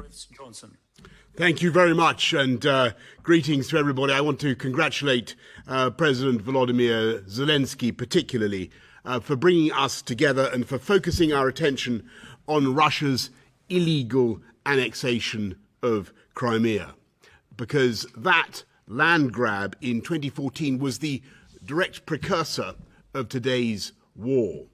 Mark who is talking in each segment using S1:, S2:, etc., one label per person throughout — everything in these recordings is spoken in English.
S1: Boris Johnson.
S2: Thank you very much, and greetings to everybody. I want to congratulate President Volodymyr Zelensky particularly for bringing us together and for focusing our attention on Russia's illegal annexation of Crimea, because that land grab in 2014 was the direct precursor of today's war,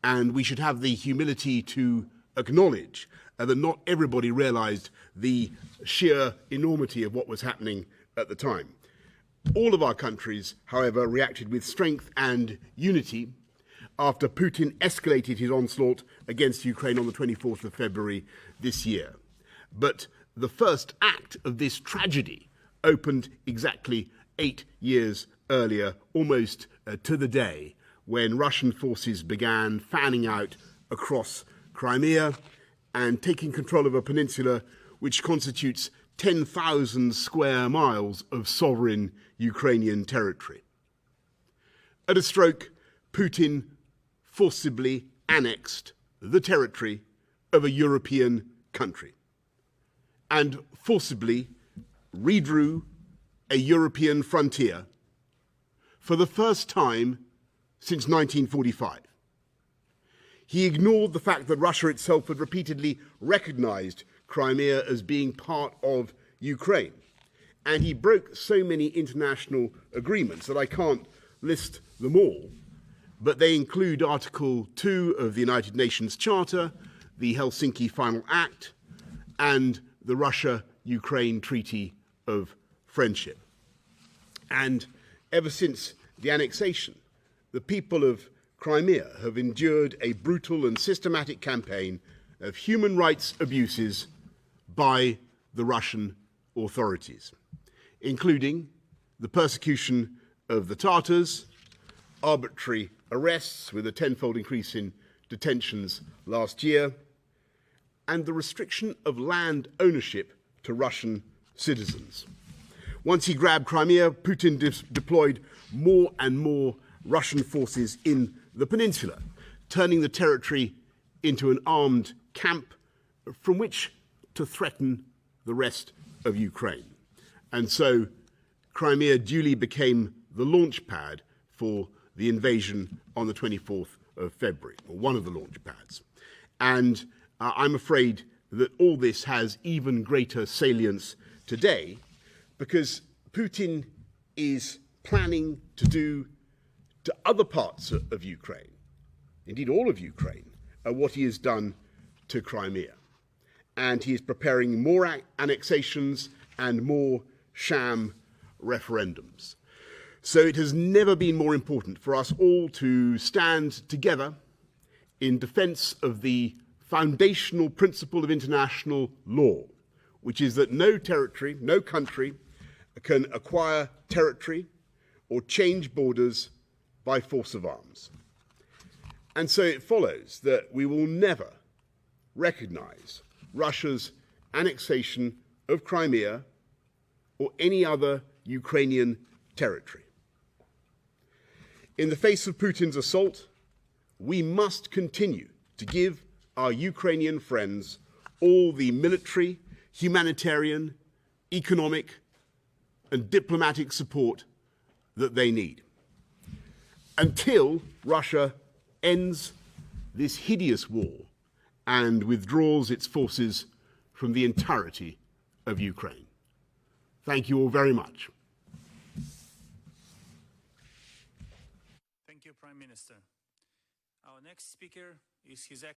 S2: and we should have the humility to acknowledge that not everybody realized the sheer enormity of what was happening at the time. All of our countries, however, reacted with strength and unity after Putin escalated his onslaught against Ukraine on the 24th of February this year. But the first act of this tragedy opened exactly 8 years earlier, almost to the day, when Russian forces began fanning out across Crimea and taking control of a peninsula which constitutes 10,000 square miles of sovereign Ukrainian territory. At a stroke, Putin forcibly annexed the territory of a European country and forcibly redrew a European frontier for the first time since 1945. He ignored the fact that Russia itself had repeatedly recognized Crimea as being part of Ukraine. And he broke so many international agreements that I can't list them all, but they include Article 2 of the United Nations Charter, the Helsinki Final Act, and the Russia-Ukraine Treaty of Friendship. And ever since the annexation, the people of Crimea have endured a brutal and systematic campaign of human rights abuses by the Russian authorities, including the persecution of the Tatars, arbitrary arrests with a tenfold increase in detentions last year, and the restriction of land ownership to Russian citizens. Once he grabbed Crimea, Putin deployed more and more Russian forces in the peninsula, turning the territory into an armed camp from which to threaten the rest of Ukraine. And so Crimea duly became the launch pad for the invasion on the 24th of February, or one of the launch pads. And I'm afraid that all this has even greater salience today because Putin is planning to do to other parts of Ukraine, indeed all of Ukraine, what he has done to Crimea. And he is preparing more annexations and more sham referendums. So it has never been more important for us all to stand together in defense of the foundational principle of international law, which is that no territory, no country can acquire territory or change borders by force of arms. And so it follows that we will never recognize Russia's annexation of Crimea or any other Ukrainian territory. In the face of Putin's assault, we must continue to give our Ukrainian friends all the military, humanitarian, economic, and diplomatic support that they need, until Russia ends this hideous war and withdraws its forces from the entirety of Ukraine. Thank you all very much.
S1: Thank you, Prime Minister. Our next speaker is His